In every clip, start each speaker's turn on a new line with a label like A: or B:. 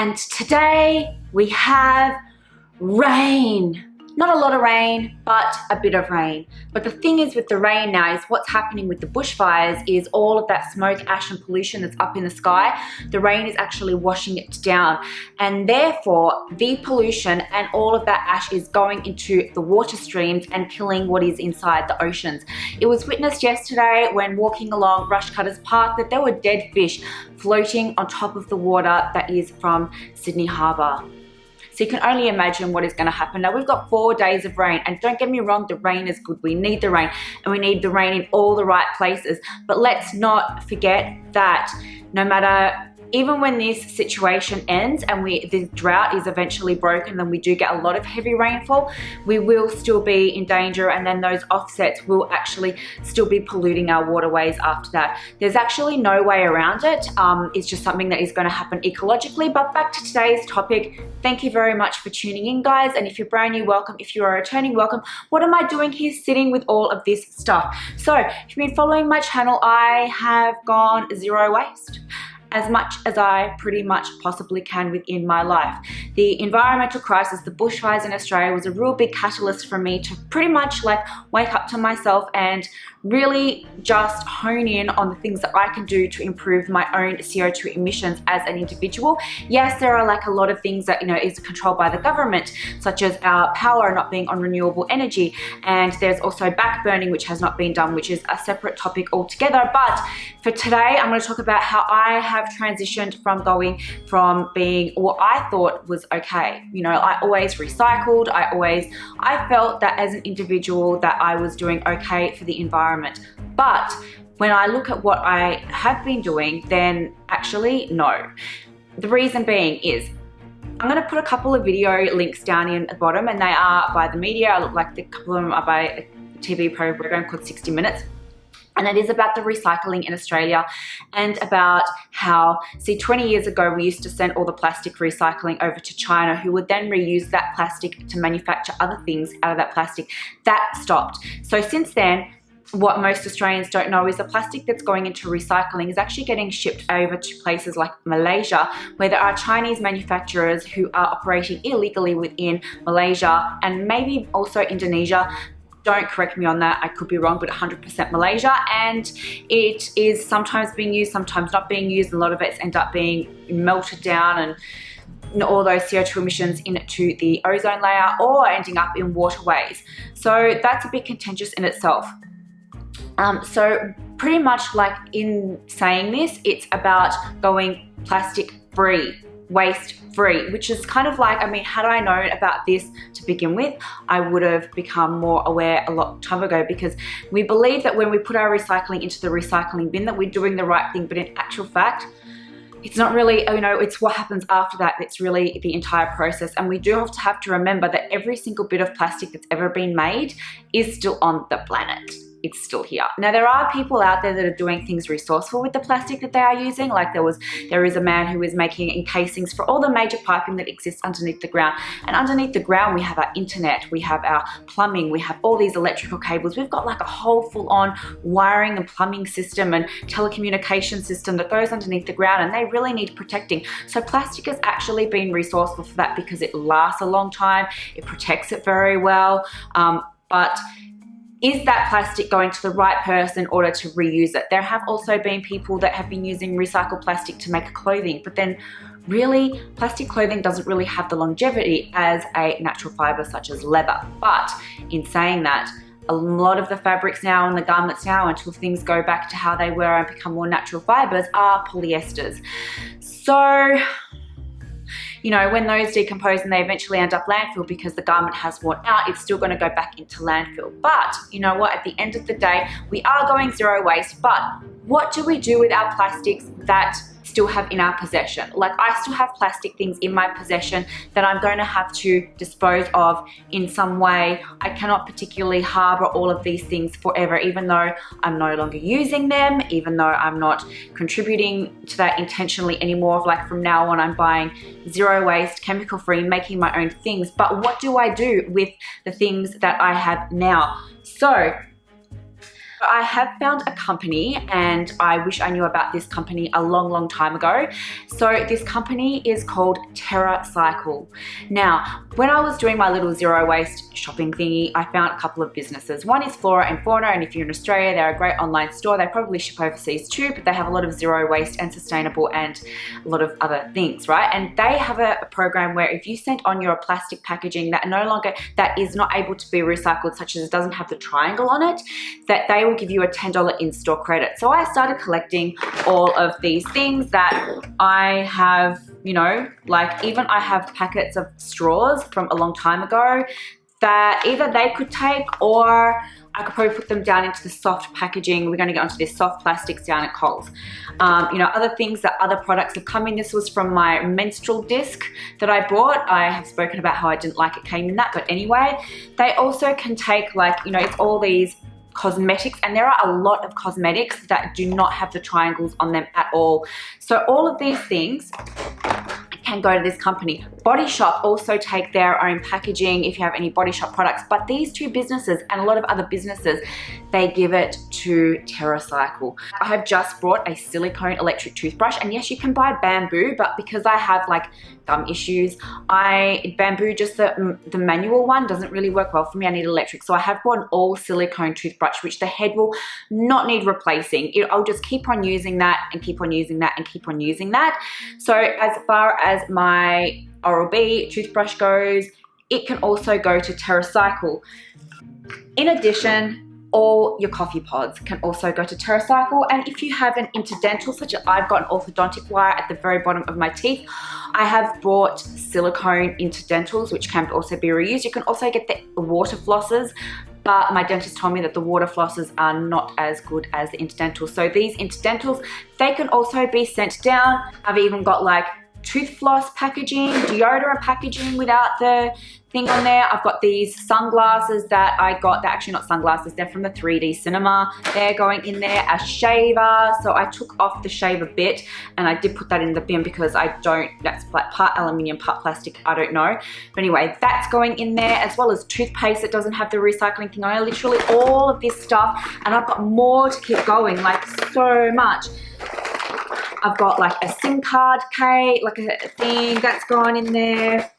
A: And today we have rain. Not a lot of rain, but a bit of rain. But the thing is with the rain now is what's happening with the bushfires is all of that smoke, ash and pollution that's up in the sky, the rain is actually washing it down. And therefore the pollution and all of that ash is going into the water streams and killing what is inside the oceans. It was witnessed yesterday when walking along Rushcutters Park that there were dead fish floating on top of the water that is from Sydney Harbour. So you can only imagine what is going to happen. Now we've got 4 days of rain, and don't get me wrong, the rain is good. We need the rain, and we need the rain in all the right places. But let's not forget that no matter, even when this situation ends and the drought is eventually broken, then we do get a lot of heavy rainfall, we will still be in danger, and then those offsets will actually still be polluting our waterways after that. There's actually no way around it. It's just something that is going to happen ecologically. But back to today's topic. Thank you very much for tuning in, guys. And if you're brand new, welcome. If you are returning, welcome. What am I doing here sitting with all of this stuff? So if you've been following my channel, I have gone zero waste, as much as I pretty much possibly can within my life. The environmental crisis, the bushfires in Australia, was a real big catalyst for me to pretty much like wake up to myself and really just hone in on the things that I can do to improve my own CO2 emissions as an individual. Yes, there are like a lot of things that, is controlled by the government, such as our power not being on renewable energy. And there's also backburning, which has not been done, which is a separate topic altogether. But for today, I'm going to talk about how I have transitioned from going from being what I thought was okay. I always recycled. I felt that as an individual that I was doing okay for the environment. But when I look at what I have been doing, then actually no. The reason being is I'm going to put a couple of video links down in the bottom, and they are by the media. I look like a couple of them are by a TV program called 60 Minutes. And it is about the recycling in Australia and about how, 20 years ago, we used to send all the plastic recycling over to China, who would then reuse that plastic to manufacture other things out of that plastic. That stopped. So since then, what most Australians don't know is the plastic that's going into recycling is actually getting shipped over to places like Malaysia, where there are Chinese manufacturers who are operating illegally within Malaysia and maybe also Indonesia. Don't correct me on that, I could be wrong, but 100% Malaysia. And it is sometimes being used, sometimes not being used. A lot of it ends up being melted down and all those CO2 emissions into the ozone layer or ending up in waterways. So that's a bit contentious in itself. So pretty much like in saying this, it's about going plastic free, waste free, which is kind of like, had I known about this to begin with, I would have become more aware a long time ago, because we believe that when we put our recycling into the recycling bin that we're doing the right thing, but in actual fact, it's not really, it's what happens after that. It's really the entire process. And we do have to remember that every single bit of plastic that's ever been made is still on the planet. It's still here. Now, there are people out there that are doing things resourceful with the plastic that they are using. Like there is a man who is making encasings for all the major piping that exists underneath the ground. And underneath the ground, we have our internet, we have our plumbing, we have all these electrical cables. We've got like a whole full-on wiring and plumbing system and telecommunication system that goes underneath the ground, and they really need protecting. So plastic has actually been resourceful for that because it lasts a long time, it protects it very well, but is that plastic going to the right person in order to reuse it? There have also been people that have been using recycled plastic to make clothing, but then really plastic clothing doesn't really have the longevity as a natural fiber such as leather. But in saying that, a lot of the fabrics now and the garments now, until things go back to how they were and become more natural fibers, are polyesters. So when those decompose and they eventually end up landfill because the garment has worn out, it's still going to go back into landfill. But you know what? At the end of the day, we are going zero waste. But what do we do with our plastics that still have in our possession? Like, I still have plastic things in my possession that I'm going to have to dispose of in some way. I cannot particularly harbor all of these things forever, even though I'm no longer using them, even though I'm not contributing to that intentionally anymore. Like, from now on, I'm buying zero waste, chemical free, making my own things. But what do I do with the things that I have now? So I have found a company, and I wish I knew about this company a long time ago. So this company is called Terra Cycle. Now, when I was doing my little zero waste shopping thingy, I found a couple of businesses. One is Flora and Fauna, and if you're in Australia, they're a great online store. They probably ship overseas too, but they have a lot of zero waste and sustainable and a lot of other things, right? And they have a program where if you send on your plastic packaging that is not able to be recycled, such as it doesn't have the triangle on it, that they will give you a $10 in-store credit. So I started collecting all of these things that I have, you know, like even I have packets of straws from a long time ago that either they could take, or I could probably put them down into the soft packaging. We're going to get onto this soft plastics down at Coles. You know, other things that other products have come in. This was from my menstrual disc that I bought. I have spoken about how I didn't like it came in that, but anyway, they also can take, like, you know, it's all these cosmetics, and there are a lot of cosmetics that do not have the triangles on them at all. So all of these things can go to this company. Body Shop also take their own packaging if you have any Body Shop products, but these two businesses and a lot of other businesses, they give it to Terra Cycle. I have just bought a silicone electric toothbrush, and yes, you can buy bamboo, but because I have like gum issues, bamboo, just the manual one doesn't really work well for me. I need electric. So I have bought an all silicone toothbrush, which the head will not need replacing. I'll just keep on using that and keep on using that and keep on using that. So as far as my Oral-B toothbrush goes, it can also go to Terra Cycle. In addition, all your coffee pods can also go to Terra Cycle. And if you have an interdental, such as I've got an orthodontic wire at the very bottom of my teeth, I have brought silicone interdentals, which can also be reused. You can also get the water flossers, but my dentist told me that the water flossers are not as good as the interdentals. So these interdentals, they can also be sent down. I've even got like tooth floss packaging, deodorant packaging without the thing on there. I've got these sunglasses that I got. They're actually not sunglasses, they're from the 3D cinema. They're going in there. A shaver, so I took off the shaver bit and I did put that in the bin because that's like part aluminium, part plastic, I don't know. But anyway, that's going in there, as well as toothpaste that doesn't have the recycling thing on it. Literally all of this stuff, and I've got more to keep going, like so much. I've got like a SIM card case, like a thing that's gone in there.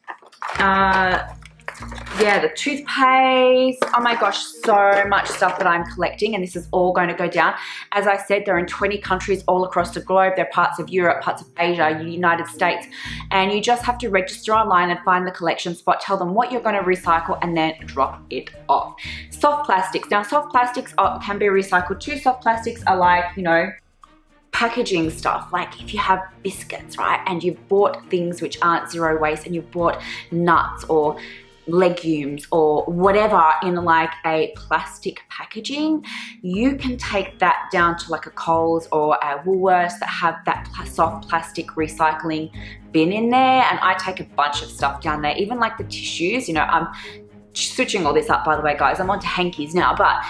A: Yeah, the toothpaste. Oh my gosh, so much stuff that I'm collecting, and this is all going to go down. As I said, they're in 20 countries all across the globe. They're parts of Europe, parts of Asia, United States, and you just have to register online and find the collection spot, tell them what you're going to recycle, and then drop it off. Soft plastics. Now, soft plastics can be recycled too. Soft plastics are like, you know, packaging stuff, like if you have biscuits, right, and you've bought things which aren't zero waste, and you've bought nuts or legumes or whatever in like a plastic packaging, you can take that down to like a Coles or a Woolworths that have that soft plastic recycling bin in there. And I take a bunch of stuff down there, even like the tissues. You know, I'm switching all this up, by the way, guys. I'm onto hankies now, but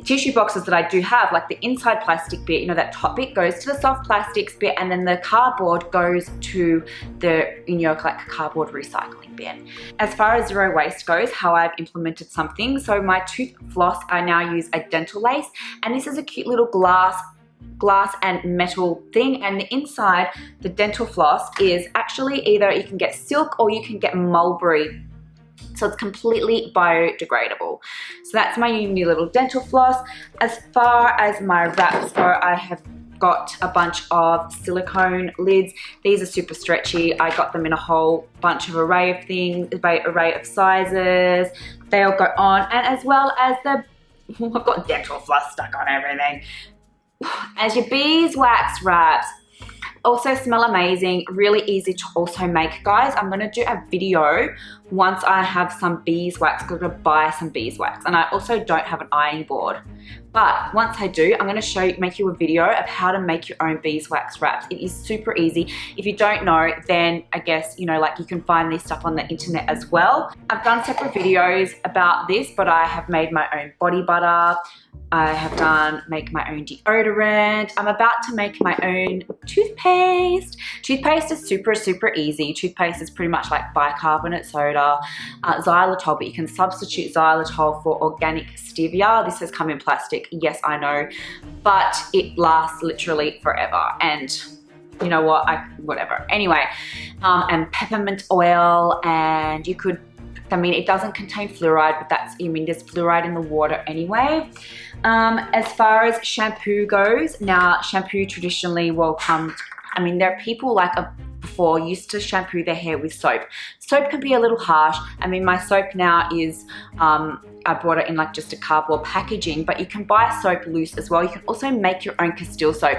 A: tissue boxes that I do have, like the inside plastic bit, you know, that top bit goes to the soft plastics bit, and then the cardboard goes to the, you know, like cardboard recycling bin. As far as zero waste goes, how I've implemented something, so my tooth floss, I now use a dental lace, and this is a cute little glass and metal thing, and the inside, the dental floss, is actually either you can get silk or you can get mulberry. So it's completely biodegradable. So that's my new little dental floss. As far as my wraps go, I have got a bunch of silicone lids. These are super stretchy. I got them in a whole bunch of array of things, array of sizes. They all go on, and as well as I've got dental floss stuck on everything. As your beeswax wraps, also smell amazing, really easy to also make, guys. I'm gonna do a video once I have some beeswax. I'm gonna buy some beeswax, and I also don't have an ironing board. But once I do, I'm gonna make you a video of how to make your own beeswax wraps. It is super easy. If you don't know, then I guess, you know, like you can find this stuff on the internet as well. I've done separate videos about this, but I have made my own body butter. I have make my own deodorant. I'm about to make my own toothpaste. Toothpaste is super, super easy. Toothpaste is pretty much like bicarbonate soda, xylitol, but you can substitute xylitol for organic stevia. This has come in plastic. Yes, I know, but it lasts literally forever. And you know what, whatever. Anyway, and peppermint oil, and you could, I mean, it doesn't contain fluoride, but that's, I mean, there's fluoride in the water anyway. As far as shampoo goes, now shampoo traditionally will come, I mean, there are people like before used to shampoo their hair with soap. Soap can be a little harsh. I mean, my soap now is, I bought it in like just a cardboard packaging, but you can buy soap loose as well. You can also make your own Castile soap.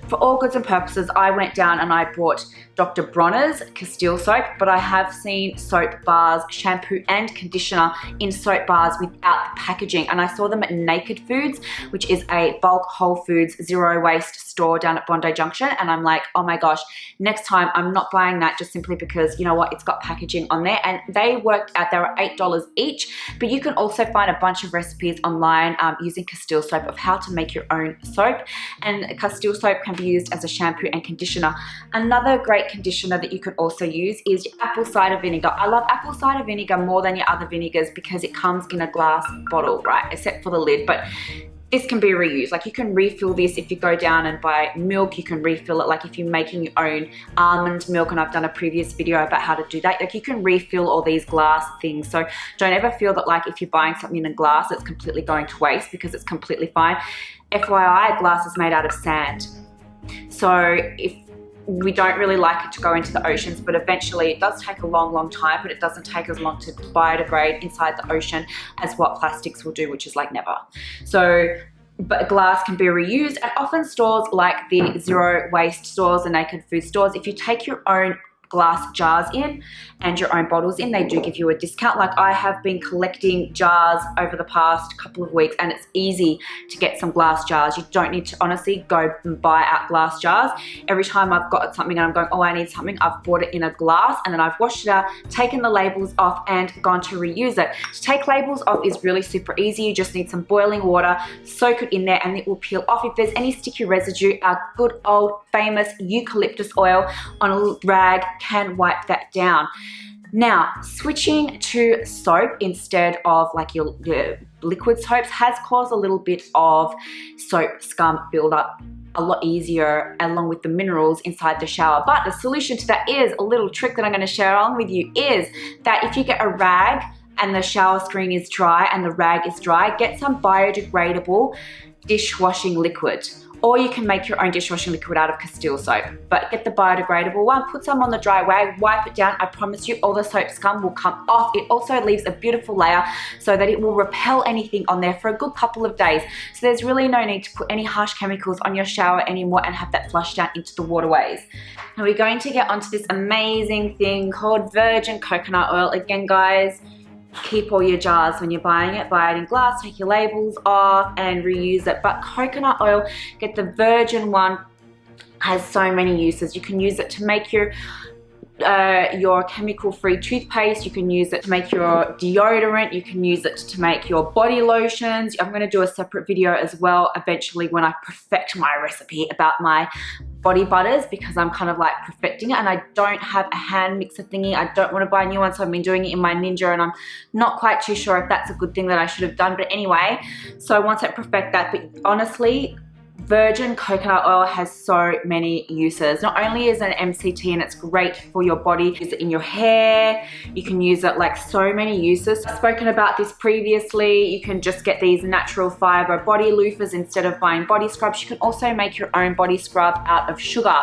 A: For all goods and purposes, I went down and I bought Dr. Bronner's Castile soap, but I have seen soap bars, shampoo and conditioner in soap bars without the packaging, and I saw them at Naked Foods, which is a bulk Whole Foods zero waste store down at Bondi Junction, and I'm like, oh my gosh, next time I'm not buying that, just simply because, you know what, it's got packaging on there. And they worked out, they were $8 each, but you can also find a bunch of recipes online using Castile soap of how to make your own soap, and Castile soap can be used as a shampoo and conditioner. Another great conditioner that you could also use is apple cider vinegar. I love apple cider vinegar more than your other vinegars because it comes in a glass bottle, right, except for the lid, but this can be reused. Like, you can refill this if you go down and buy milk, you can refill it. Like if you're making your own almond milk, and I've done a previous video about how to do that, like you can refill all these glass things. So don't ever feel that like if you're buying something in a glass, it's completely going to waste, because it's completely fine. FYI, glass is made out of sand. So if we don't really like it to go into the oceans, but eventually it does take a long time, but it doesn't take as long to biodegrade inside the ocean as what plastics will do, which is like never. So, but glass can be reused, and often stores like the zero waste stores, the Naked Food stores, if you take your own glass jars in and your own bottles in, they do give you a discount. Like I have been collecting jars over the past couple of weeks, and it's easy to get some glass jars. You don't need to honestly go and buy out glass jars. Every time I've got something and I'm going, oh, I need something, I've bought it in a glass, and then I've washed it out, taken the labels off, and gone to reuse it. To take labels off is really super easy. You just need some boiling water, soak it in there, and it will peel off. If there's any sticky residue, our good old famous eucalyptus oil on a rag can wipe that down. Now, switching to soap instead of like your liquid soaps has caused a little bit of soap scum buildup a lot easier, along with the minerals inside the shower. But the solution to that is a little trick that I'm going to share along with you, is that if you get a rag and the shower screen is dry and the rag is dry, get some biodegradable dishwashing liquid. Or you can make your own dishwashing liquid out of Castile soap. But get the biodegradable one, put some on the dry rag, wipe it down. I promise you all the soap scum will come off. It also leaves a beautiful layer so that it will repel anything on there for a good couple of days. So there's really no need to put any harsh chemicals on your shower anymore and have that flushed down into the waterways. Now we're going to get onto this amazing thing called virgin coconut oil. Again, guys, keep all your jars when you're buying it, buy it in glass, take your labels off and reuse it. But coconut oil, get the virgin one, has so many uses. You can use it to make your chemical-free toothpaste, you can use it to make your deodorant, you can use it to make your body lotions. I'm going to do a separate video as well eventually when I perfect my recipe about my body butters, because I'm kind of like perfecting it and I don't have a hand mixer thingy. I don't want to buy a new one, so I've been doing it in my Ninja, and I'm not quite too sure if that's a good thing that I should have done. But anyway, so once I perfect that, but honestly, virgin coconut oil has so many uses. Not only is it an MCT and it's great for your body, use it in your hair, you can use it like so many uses. I've spoken about this previously. You can just get these natural fiber body loofahs instead of buying body scrubs. You can also make your own body scrub out of sugar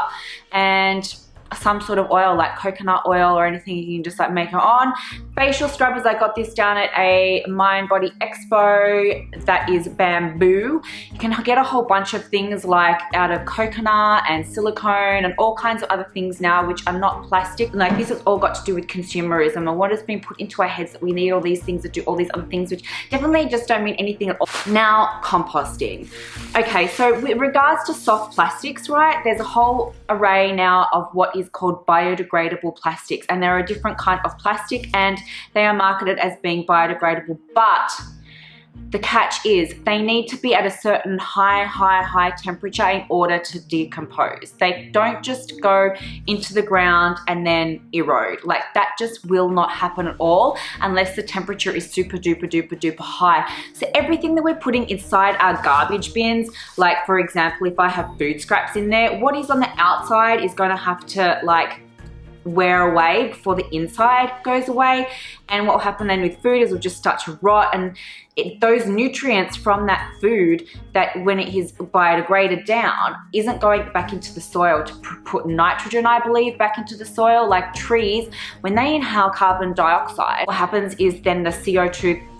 A: and some sort of oil like coconut oil or anything. You can just like make it on. Facial scrubbers, I got this down at a Mind Body Expo that is bamboo. You can get a whole bunch of things like out of coconut and silicone and all kinds of other things now which are not plastic. Like this has all got to do with consumerism and what has been put into our heads that we need all these things that do all these other things, which definitely just don't mean anything at all. Now, composting. Okay, so with regards to soft plastics, right, there's a whole array now of what is called biodegradable plastics, and they're a different kind of plastic and they are marketed as being biodegradable, but the catch is they need to be at a certain high temperature in order to decompose. They don't just go into the ground and then erode. Like, that just will not happen at all unless the temperature is super duper high. So everything that we're putting inside our garbage bins, like for example, if I have food scraps in there, what is on the outside is going to have to like wear away before the inside goes away. And what will happen then with food is it'll just start to rot, and those nutrients from that food, that when it is biodegraded down, isn't going back into the soil to put nitrogen, I believe, back into the soil. Like trees, when they inhale carbon dioxide, what happens is then the CO2,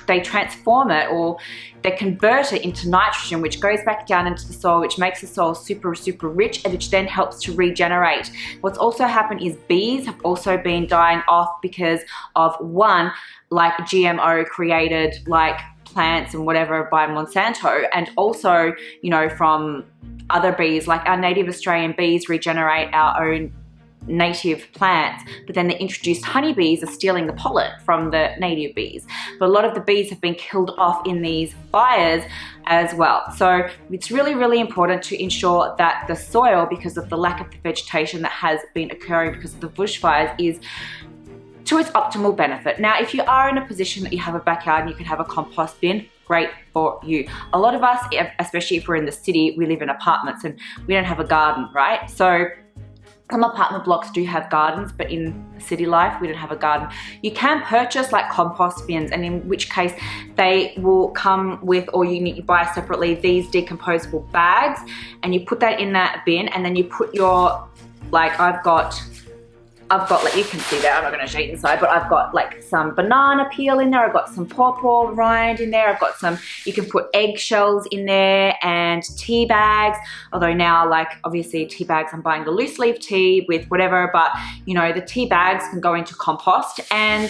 A: they transform it, or they convert it into nitrogen, which goes back down into the soil, which makes the soil super rich, and which then helps to regenerate. What's also happened is bees have also been dying off because of, one, like GMO created like plants and whatever by Monsanto, and also, you know, from other bees. Like our native Australian bees regenerate our own native plants, but then the introduced honeybees are stealing the pollen from the native bees. But a lot of the bees have been killed off in these fires as well. So it's really important to ensure that the soil, because of the lack of the vegetation that has been occurring because of the bushfires, is to its optimal benefit. Now, if you are in a position that you have a backyard and you can have a compost bin, great for you. A lot of us, especially if we're in the city, we live in apartments and we don't have a garden, right? So some apartment blocks do have gardens, but in city life, we don't have a garden. You can purchase like compost bins, and in which case they will come with, or you need to buy separately, these decomposable bags, and you put that in that bin, and then you put your, like I've got, like, you can see that, I'm not gonna show you inside, but I've got like some banana peel in there, I've got some pawpaw rind in there, I've got some, you can put eggshells in there, and tea bags. Although now, like, obviously tea bags, I'm buying the loose leaf tea with whatever, but you know, the tea bags can go into compost. And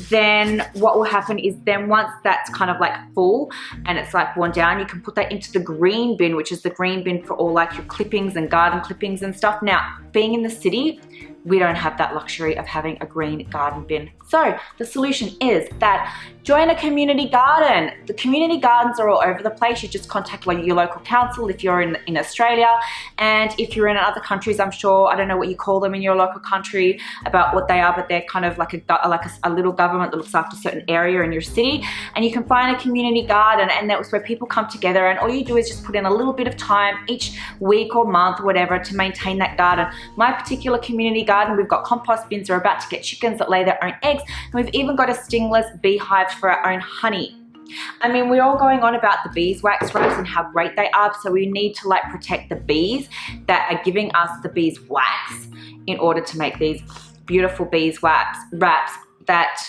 A: then what will happen is then once that's kind of like full and it's like worn down, you can put that into the green bin, which is the green bin for all like your clippings and garden clippings and stuff. Now, being in the city, we don't have that luxury of having a green garden bin. So the solution is that join a community garden. The community gardens are all over the place. You just contact your local council if you're in Australia. And if you're in other countries, I'm sure, I don't know what you call them in your local country, about what they are, but they're kind of like a little government that looks after a certain area in your city. And you can find a community garden, and that's where people come together, and all you do is just put in a little bit of time each week or month, whatever, to maintain that garden. My particular community garden, we've got compost bins. We're about to get chickens that lay their own eggs, and we've even got a stingless beehive for our own honey. I mean, we're all going on about the beeswax wraps and how great they are, so we need to like protect the bees that are giving us the beeswax in order to make these beautiful beeswax wraps that,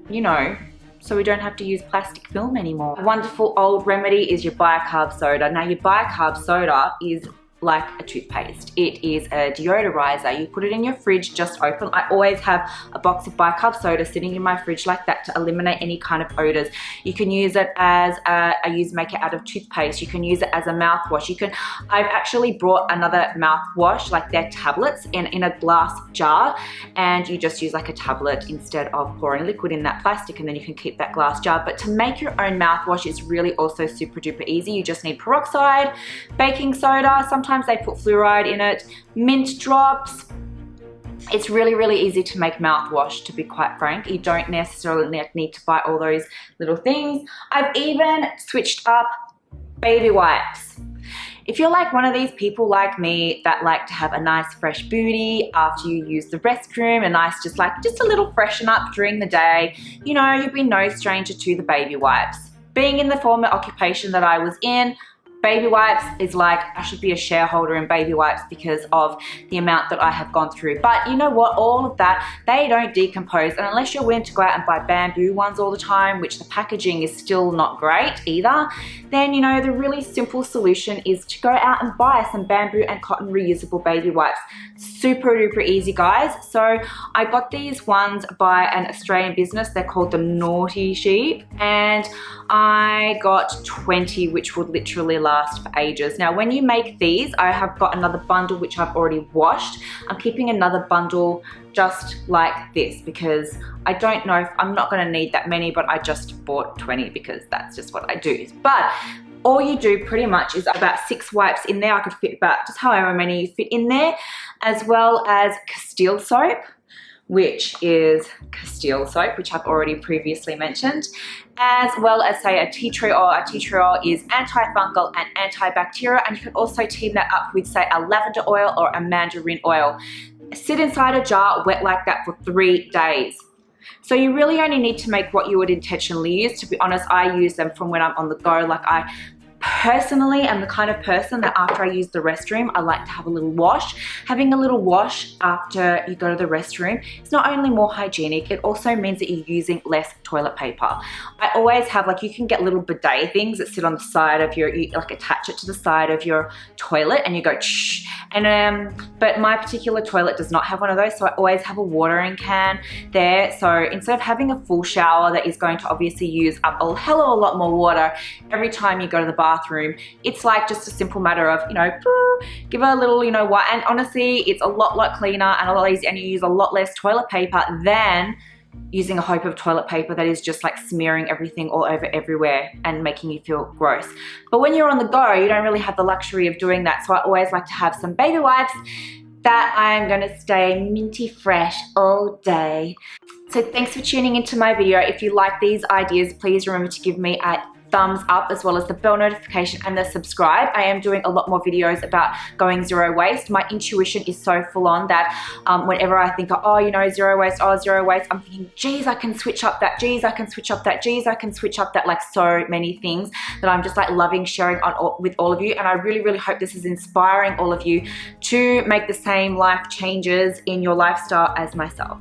A: you know, so we don't have to use plastic film anymore. A wonderful old remedy is your bicarb soda. Now, your bicarb soda is like a toothpaste. It is a deodorizer. You put it in your fridge, just open. I always have a box of bicarb soda sitting in my fridge like that to eliminate any kind of odors. You can use it as make it out of toothpaste. You can use it as a mouthwash. I've actually brought another mouthwash, like their tablets, in a glass jar, and you just use like a tablet instead of pouring liquid in that plastic, and then you can keep that glass jar. But to make your own mouthwash is really also super duper easy. You just need peroxide, baking soda, sometimes they put fluoride in it, mint drops. It's really easy to make mouthwash, to be quite frank. You don't necessarily need to buy all those little things. I've even switched up baby wipes. If you're like one of these people like me that like to have a nice fresh booty after you use the restroom, just a little freshen up during the day, you know, you'd be no stranger to the baby wipes. Being in the former occupation that I was in, baby wipes is like, I should be a shareholder in baby wipes because of the amount that I have gone through. But you know what, all of that, they don't decompose. And unless you're willing to go out and buy bamboo ones all the time, which the packaging is still not great either, then, you know, the really simple solution is to go out and buy some bamboo and cotton reusable baby wipes. Super duper easy, guys. So I got these ones by an Australian business. They're called the Naughty Sheep, and I got 20, which would literally last for ages. Now, when you make these, I have got another bundle which I've already washed. I'm keeping another bundle just like this because I don't know if I'm not going to need that many, but I just bought 20 because that's just what I do. But all you do pretty much is about 6 wipes in there. I could fit about just however many you fit in there, as well as Castile Soap, which is Castile Soap, which I've already previously mentioned, as well as say a tea tree oil. A tea tree oil is antifungal and antibacterial, and you can also team that up with say a lavender oil or a mandarin oil. Sit inside a jar wet like that for 3 days. So you really only need to make what you would intentionally use. To be honest, I use them from when I'm on the go. Like, I personally am the kind of person that after I use the restroom, I like to have a little wash. Having a little wash after you go to the restroom is not only more hygienic, it also means that you're using less toilet paper. I always have, like, you can get little bidet things that sit on the side of your, you like attach it to the side of your toilet and you go shh. And but my particular toilet does not have one of those, so I always have a watering can there. So instead of having a full shower that is going to obviously use up a hell of a lot more water every time you go to the bathroom, it's like just a simple matter of, you know, give it a little, you know what, and honestly it's a lot cleaner and a lot easier, and you use a lot less toilet paper than using a hope of toilet paper that is just like smearing everything all over everywhere and making you feel gross. But when you're on the go, you don't really have the luxury of doing that, so I always like to have some baby wipes that I'm gonna stay minty fresh all day. So thanks for tuning into my video. If you like these ideas, please remember to give me a thumbs up, as well as the bell notification and the subscribe. I am doing a lot more videos about going zero waste. My intuition is so full on that whenever I think, oh, you know, zero waste, I'm thinking, geez, I can switch up that, geez, I can switch up that, geez, I can switch up that, like so many things that I'm just like loving sharing with all of you. And I really hope this is inspiring all of you to make the same life changes in your lifestyle as myself.